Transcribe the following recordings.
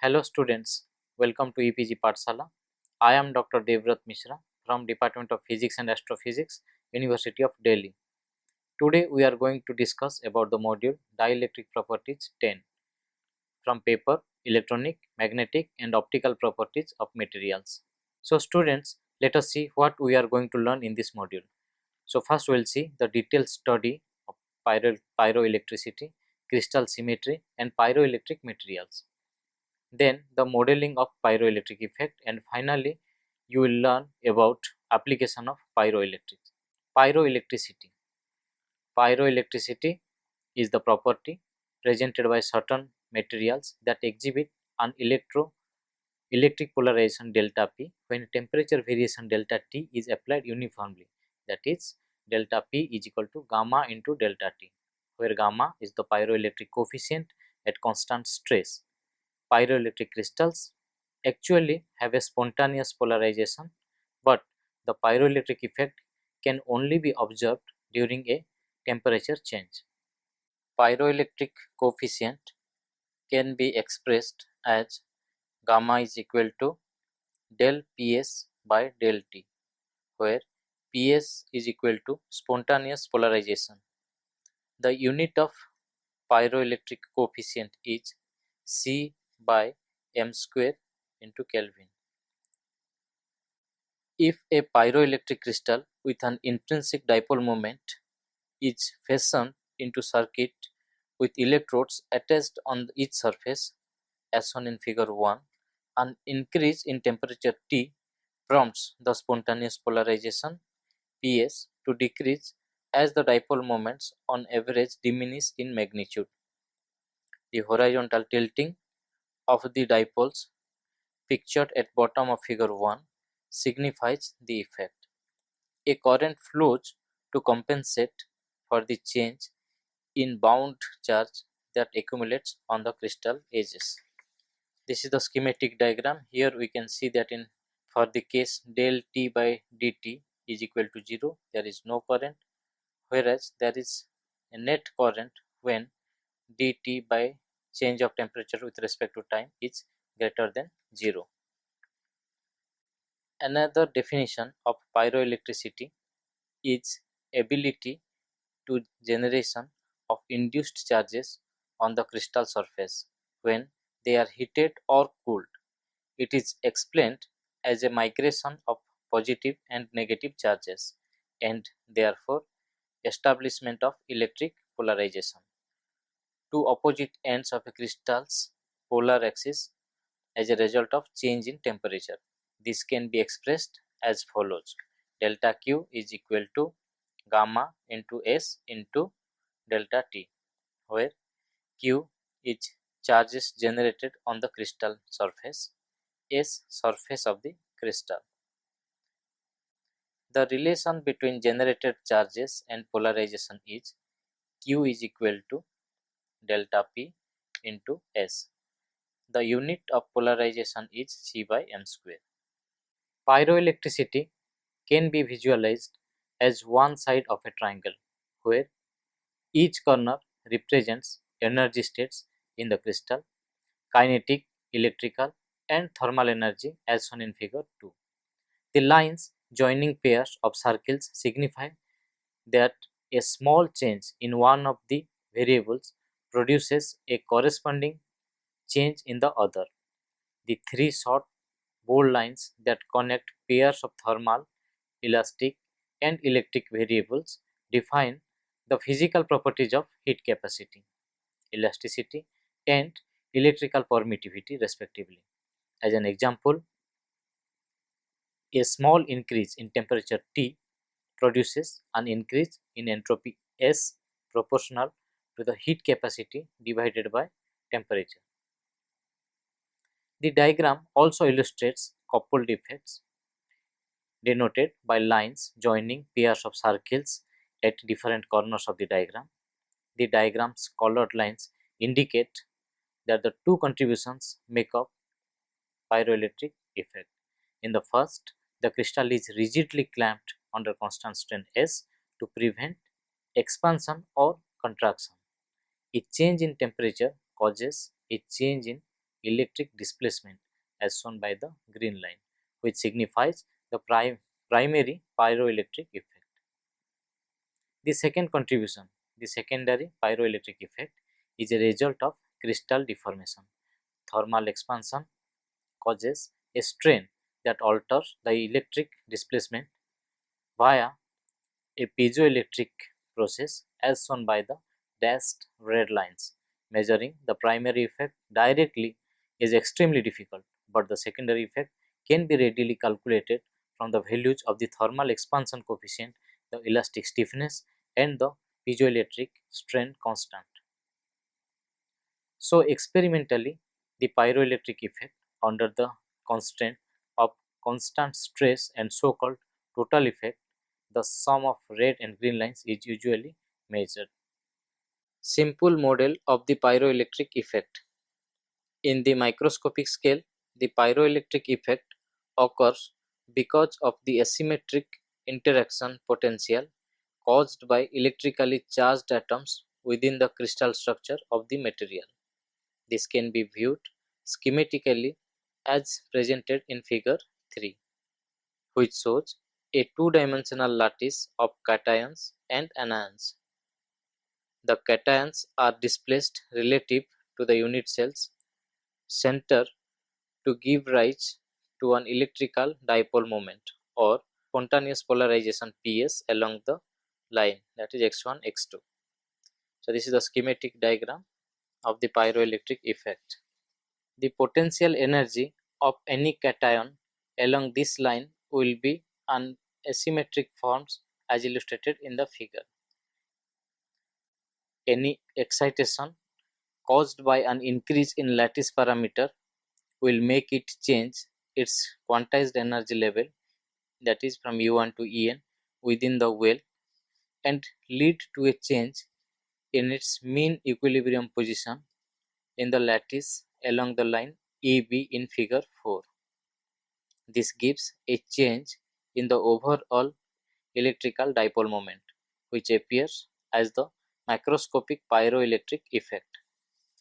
Hello students, welcome to EPG Pathshala. I am Dr. Devrat Mishra from Department of Physics and Astrophysics, University of Delhi. Today we are going to discuss about the module Dielectric Properties 10 from paper Electronic, Magnetic and Optical Properties of Materials. So students, let us see what we are going to learn in this module. So first we will see the detailed study of pyroelectricity, crystal symmetry and pyroelectric materials. Then the modeling of pyroelectric effect, and finally you will learn about application of pyroelectricity. Pyroelectricity is the property presented by certain materials that exhibit an electric polarization delta P when temperature variation delta T is applied uniformly, that is delta P is equal to gamma into delta T, where gamma is the pyroelectric coefficient at constant stress. Pyroelectric crystals actually have a spontaneous polarization, but the pyroelectric effect can only be observed during a temperature change. Pyroelectric coefficient can be expressed as gamma is equal to del Ps by del T, where Ps is equal to spontaneous polarization. The unit of pyroelectric coefficient is C by m square into Kelvin. If a pyroelectric crystal with an intrinsic dipole moment is fastened into circuit with electrodes attached on each surface, as shown in figure 1, an increase in temperature T prompts the spontaneous polarization Ps to decrease as the dipole moments on average diminish in magnitude. The horizontal tilting of the dipoles pictured at bottom of figure 1 signifies the effect. A current flows to compensate for the change in bound charge that accumulates on the crystal edges. This is the schematic diagram. Here we can see that for the case del T by dt is equal to 0, there is no current, whereas there is a net current when dt by change of temperature with respect to time is greater than 0. Another definition of pyroelectricity is ability to generation of induced charges on the crystal surface when they are heated or cooled. It is explained as a migration of positive and negative charges and therefore establishment of electric polarization. Two opposite ends of a crystal's polar axis as a result of change in temperature. This can be expressed as follows: delta Q is equal to gamma into S into delta T, where Q is charges generated on the crystal surface, S surface of the crystal. The relation between generated charges and polarization is Q is equal to delta P into S. The unit of polarization is C by m square. Pyroelectricity can be visualized as one side of a triangle, where each corner represents energy states in the crystal: kinetic, electrical and thermal energy, as shown in figure 2. The lines joining pairs of circles signify that a small change in one of the variables produces a corresponding change in the other. The three short bold lines that connect pairs of thermal, elastic and electric variables define the physical properties of heat capacity, elasticity and electrical permittivity respectively. As an example, a small increase in temperature T produces an increase in entropy S proportional to the heat capacity divided by temperature. The diagram also illustrates coupled effects denoted by lines joining pairs of circles at different corners of the diagram. The diagram's colored lines indicate that the two contributions make up pyroelectric effect. In the first, the crystal is rigidly clamped under constant strain S to prevent expansion or contraction. A change in temperature causes a change in electric displacement as shown by the green line, which signifies the primary pyroelectric effect. The second contribution, the secondary pyroelectric effect, is a result of crystal deformation. Thermal expansion causes a strain that alters the electric displacement via a piezoelectric process as shown by the dashed red lines. Measuring the primary effect directly is extremely difficult, but the secondary effect can be readily calculated from the values of the thermal expansion coefficient, the elastic stiffness, and the piezoelectric strain constant. So, experimentally, the pyroelectric effect under the constraint of constant stress and so-called total effect, the sum of red and green lines, is usually measured. Simple model of the pyroelectric effect. In the microscopic scale, the pyroelectric effect occurs because of the asymmetric interaction potential caused by electrically charged atoms within the crystal structure of the material. This can be viewed schematically as presented in figure 3, which shows a two-dimensional lattice of cations and anions. The cations are displaced relative to the unit cell's center to give rise to an electrical dipole moment or spontaneous polarization PS along the line, that is x1, x2. So, this is the schematic diagram of the pyroelectric effect. The potential energy of any cation along this line will be an asymmetric forms as illustrated in the figure. Any excitation caused by an increase in lattice parameter will make it change its quantized energy level, that is from U1 to En, within the well and lead to a change in its mean equilibrium position in the lattice along the line EB in figure 4. This gives a change in the overall electrical dipole moment, which appears as the macroscopic pyroelectric effect.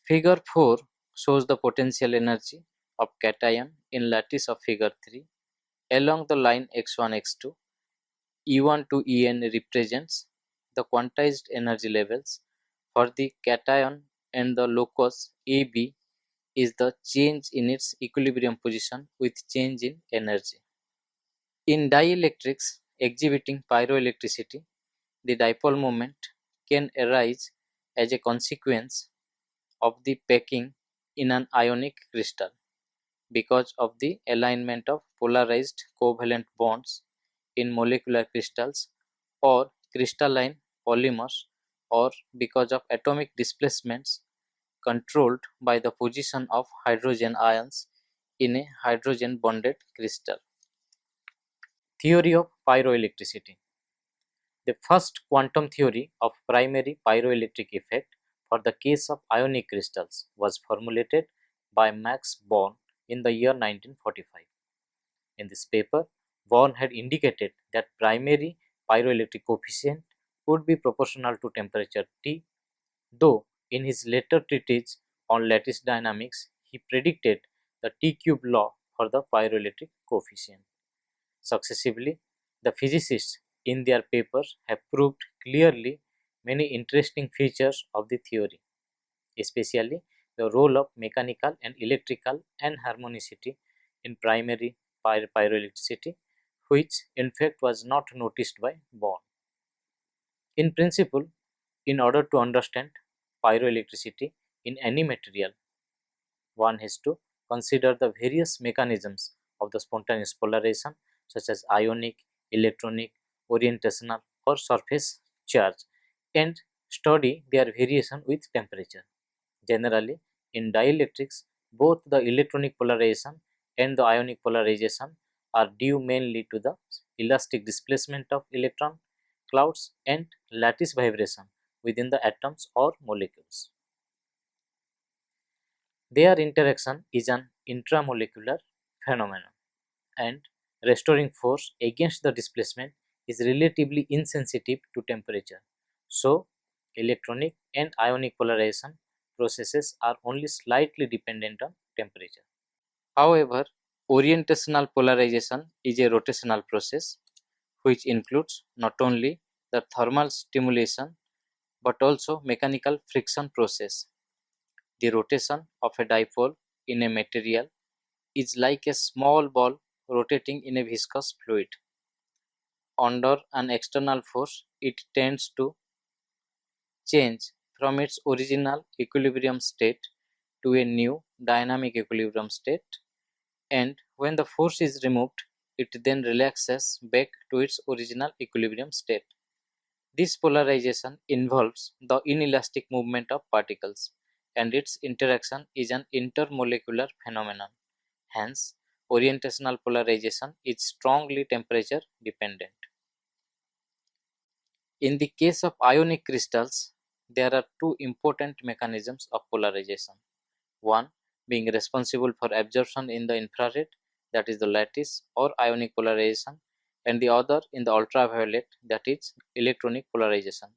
Figure 4 shows the potential energy of cation in lattice of figure 3 along the line x1, x2. E1 to En represents the quantized energy levels for the cation, and the locus AB is the change in its equilibrium position with change in energy. In dielectrics exhibiting pyroelectricity, the dipole moment can arise as a consequence of the packing in an ionic crystal because of the alignment of polarized covalent bonds in molecular crystals or crystalline polymers, or because of atomic displacements controlled by the position of hydrogen ions in a hydrogen bonded crystal. Theory of pyroelectricity. The first quantum theory of primary pyroelectric effect for the case of ionic crystals was formulated by Max Born in the year 1945. In this paper, Born had indicated that primary pyroelectric coefficient would be proportional to temperature T, though in his later treatise on lattice dynamics, he predicted the T-cube law for the pyroelectric coefficient. Successively, the physicists in their papers have proved clearly many interesting features of the theory, especially the role of mechanical and electrical anharmonicity in primary pyroelectricity, which in fact was not noticed by Born. In principle, in order to understand pyroelectricity in any material, one has to consider the various mechanisms of the spontaneous polarization such as ionic, electronic, orientational or surface charge, and study their variation with temperature. Generally, in dielectrics, both the electronic polarization and the ionic polarization are due mainly to the elastic displacement of electron clouds and lattice vibration within the atoms or molecules. Their interaction is an intramolecular phenomenon, and restoring force against the displacement is relatively insensitive to temperature. So, electronic and ionic polarization processes are only slightly dependent on temperature. However, orientational polarization is a rotational process which includes not only the thermal stimulation but also mechanical friction process. The rotation of a dipole in a material is like a small ball rotating in a viscous fluid. Under an external force, it tends to change from its original equilibrium state to a new dynamic equilibrium state, and when the force is removed, it then relaxes back to its original equilibrium state. This polarization involves the inelastic movement of particles, and its interaction is an intermolecular phenomenon. Hence, orientational polarization is strongly temperature dependent. In the case of ionic crystals, there are two important mechanisms of polarization. One being responsible for absorption in the infrared, that is the lattice or ionic polarization, and the other in the ultraviolet, that is electronic polarization.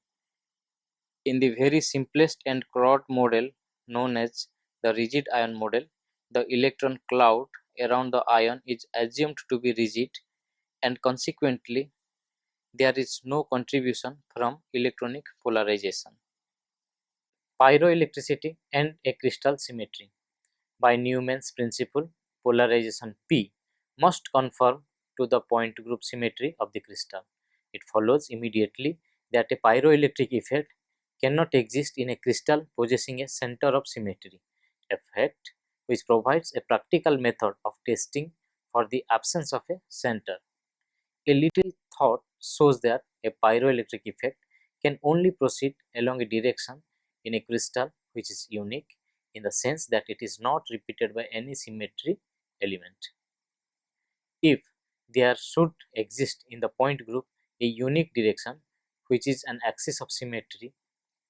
In the very simplest and crude model known as the rigid ion model, the electron cloud around the ion is assumed to be rigid, and consequently there is no contribution from electronic polarization. Pyroelectricity and a crystal symmetry. By Newman's principle, polarization P must conform to the point group symmetry of the crystal. It follows immediately that a pyroelectric effect cannot exist in a crystal possessing a center of symmetry, a fact which provides a practical method of testing for the absence of a center. A little thought shows that a pyroelectric effect can only proceed along a direction in a crystal which is unique in the sense that it is not repeated by any symmetry element. If there should exist in the point group a unique direction which is an axis of symmetry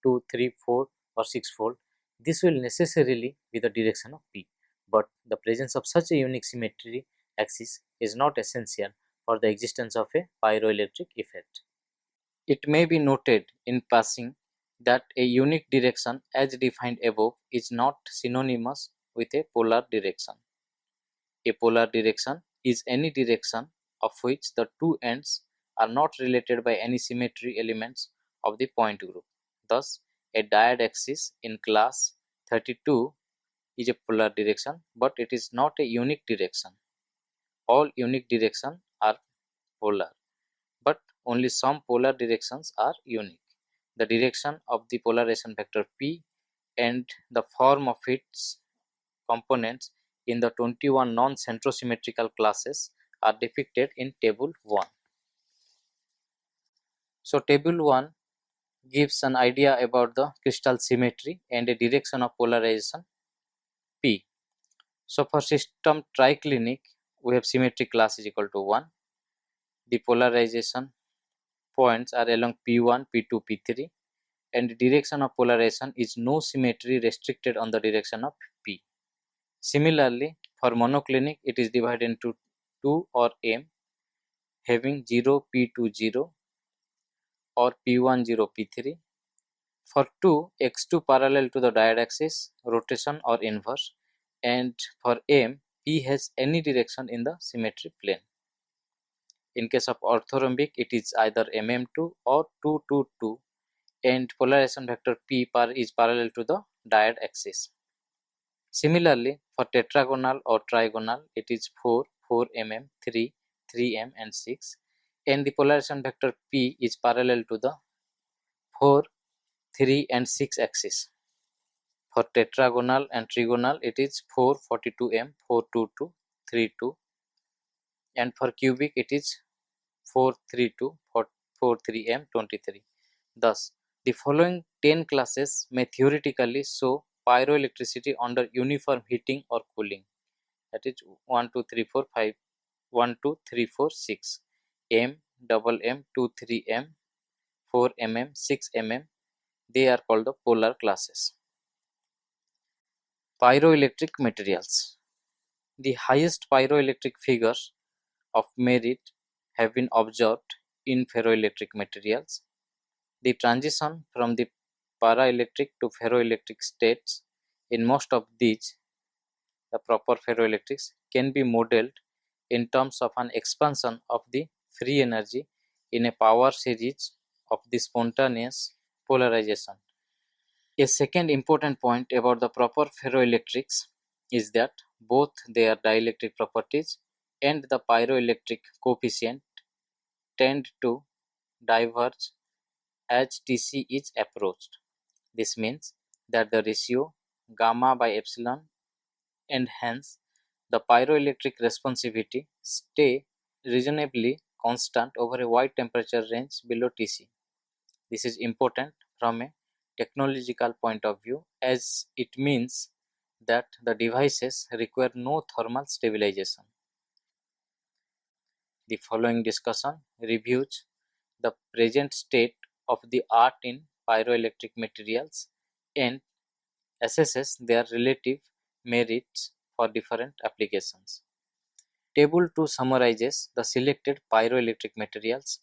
2, 3, 4 or 6-fold, this will necessarily be the direction of P, but the presence of such a unique symmetry axis is not essential for the existence of a pyroelectric effect. It may be noted in passing that a unique direction as defined above is not synonymous with a polar direction. A polar direction is any direction of which the two ends are not related by any symmetry elements of the point group. Thus, a dyad axis in class 32 is a polar direction, but it is not a unique direction. All unique directions are polar, but only some polar directions are unique. The direction of the polarization vector P and the form of its components in the 21 non-centrosymmetrical classes are depicted in table 1. So, table 1 gives an idea about the crystal symmetry and a direction of polarization P. So, for system triclinic, we have symmetry class is equal to 1. The polarization points are along P1, P2, P3, and the direction of polarization is no symmetry restricted on the direction of P. Similarly, for monoclinic, it is divided into 2 or M having 0 P2 0 or P1 0 P3. For 2, x2 parallel to the dyad axis, rotation or inverse, and for M, P has any direction in the symmetry plane. In case of orthorhombic, it is either MM2 or 2 2 2, and polarization vector P is parallel to the dyad axis. Similarly, for tetragonal or trigonal, it is 4 4 mm, 3 3 m and 6, and the polarization vector P is parallel to the 4 3 and 6 axis. For tetragonal and trigonal, it is 4 42 m, 4 2 2 3 2, and for cubic it is 4 3 2 4 3 m 23. Thus, the following 10 classes may theoretically show pyroelectricity under uniform heating or cooling, that is 1 2 3 4 5 1 2 3 4 6 m double m 2 3 m 4 mm 6 mm. They are called the polar classes. Pyroelectric materials. The highest pyroelectric figures of merit have been observed in ferroelectric materials. The transition from the paraelectric to ferroelectric states. In most of these, the proper ferroelectrics can be modeled in terms of an expansion of the free energy in a power series of the spontaneous polarization. A second important point about the proper ferroelectrics is that both their dielectric properties and the pyroelectric coefficient tend to diverge as Tc is approached. This means that the ratio gamma by epsilon and hence the pyroelectric responsivity stay reasonably constant over a wide temperature range below Tc. This is important from a technological point of view as it means that the devices require no thermal stabilization. The following discussion reviews the present state of the art in pyroelectric materials and assesses their relative merits for different applications. Table 2 summarizes the selected pyroelectric materials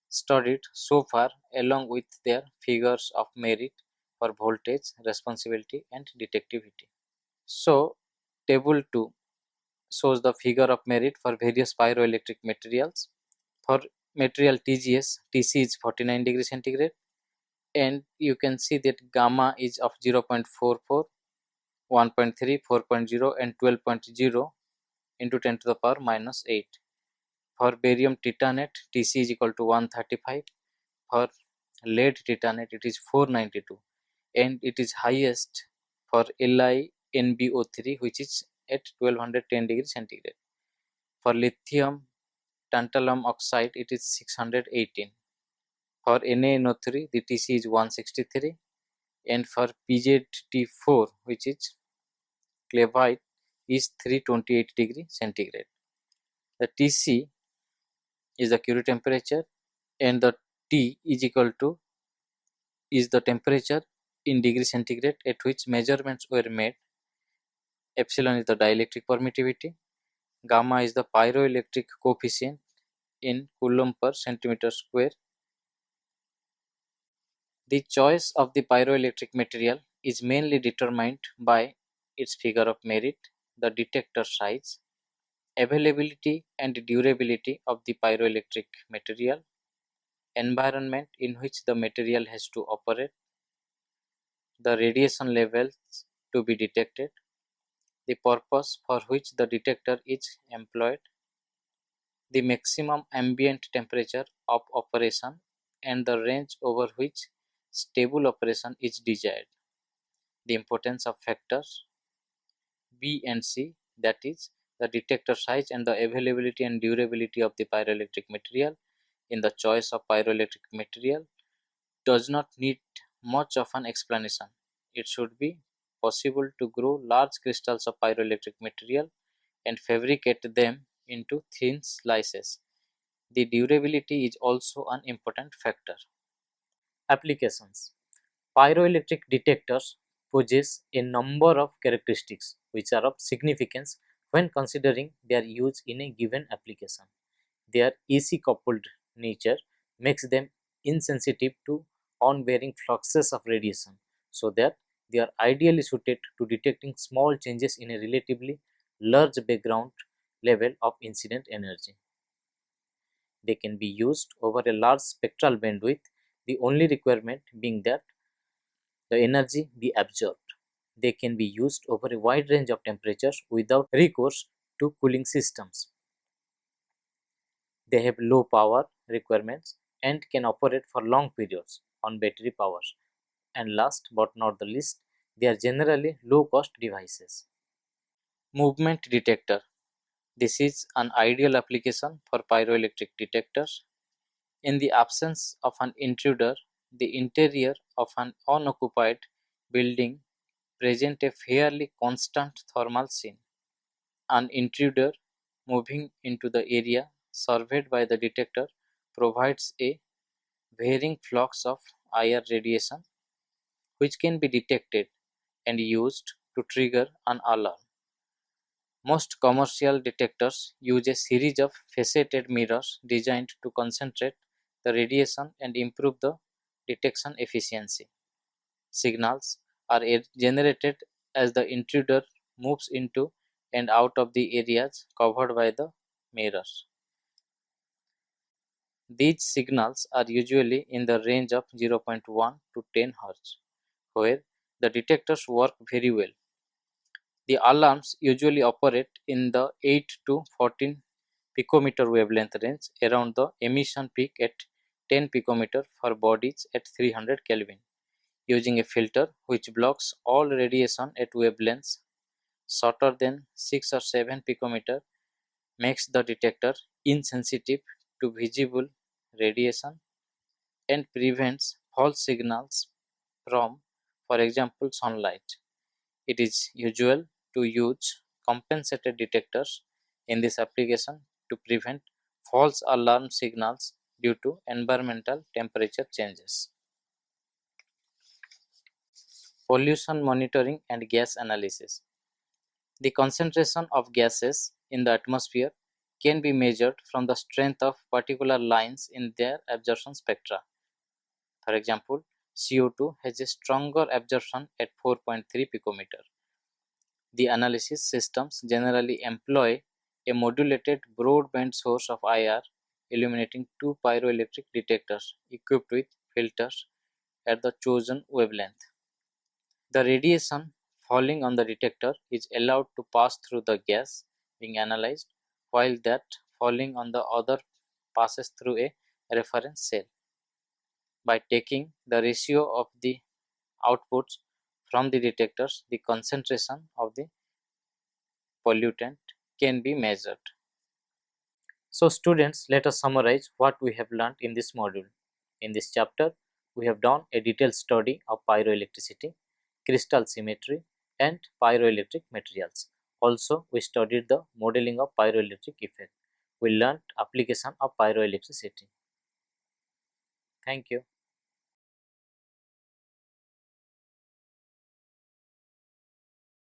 studied so far along with their figures of merit for voltage, responsibility and detectivity. So, table 2 shows the figure of merit for various pyroelectric materials. For material TGS, Tc is 49 degrees centigrade and you can see that gamma is of 0.44, 1.3, 4.0 and 12.0 into 10 to the power minus 8. For barium titanate, Tc is equal to 135. For lead titanate, it is 492 and it is highest for LiNbO3 which is at 1210 degrees centigrade. For lithium tantalum oxide, it is 618. For NaNO3, the Tc is 163 and for PZT4 which is clevite is 328 degree centigrade. The Tc is the Curie temperature and the T is equal to is the temperature in degree centigrade at which measurements were made. Epsilon is the dielectric permittivity, gamma is the pyroelectric coefficient in coulomb per centimeter square. The choice of the pyroelectric material is mainly determined by its figure of merit, the detector size, availability and durability of the pyroelectric material, environment in which the material has to operate, the radiation levels to be detected, the purpose for which the detector is employed, the maximum ambient temperature of operation and the range over which stable operation is desired, the importance of factors B and C, that is the detector size and the availability and durability of the pyroelectric material in the choice of pyroelectric material does not need much of an explanation. It should be possible to grow large crystals of pyroelectric material and fabricate them into thin slices. The durability is also an important factor. Applications. Pyroelectric detectors possess a number of characteristics which are of significance when considering their use in a given application. Their AC coupled nature makes them insensitive to on-bearing fluxes of radiation, so that they are ideally suited to detecting small changes in a relatively large background level of incident energy. They can be used over a large spectral bandwidth, the only requirement being that the energy be absorbed. They can be used over a wide range of temperatures without recourse to cooling systems. They have low power requirements and can operate for long periods on battery powers. And last but not the least, they are generally low cost devices. Movement detector. This is an ideal application for pyroelectric detectors. In the absence of an intruder, the interior of an unoccupied building present a fairly constant thermal scene. An intruder moving into the area surveyed by the detector provides a varying flux of IR radiation which can be detected and used to trigger an alarm. Most commercial detectors use a series of faceted mirrors designed to concentrate the radiation and improve the detection efficiency. signals are generated as the intruder moves into and out of the areas covered by the mirror. These signals are usually in the range of 0.1 to 10 Hz, where the detectors work very well. The alarms usually operate in the 8 to 14 picometer wavelength range around the emission peak at 10 picometer for bodies at 300 Kelvin, using a filter which blocks all radiation at wavelengths shorter than 6 or 7 picometer, makes the detector insensitive to visible radiation and prevents false signals from, for example, sunlight. It is usual to use compensated detectors in this application to prevent false alarm signals due to environmental temperature changes. Pollution monitoring and gas analysis. The concentration of gases in the atmosphere can be measured from the strength of particular lines in their absorption spectra. For example, CO2 has a stronger absorption at 4.3 picometer. The analysis systems generally employ a modulated broadband source of IR illuminating two pyroelectric detectors equipped with filters at the chosen wavelength. The radiation falling on the detector is allowed to pass through the gas being analyzed, while that falling on the other passes through a reference cell. By taking the ratio of the outputs from the detectors, the concentration of the pollutant can be measured. So students, let us summarize what we have learned in this module. In this chapter, we have done a detailed study of pyroelectricity, crystal symmetry and pyroelectric materials. Also, we studied the modeling of pyroelectric effect. We learned application of pyroelectricity. Thank you.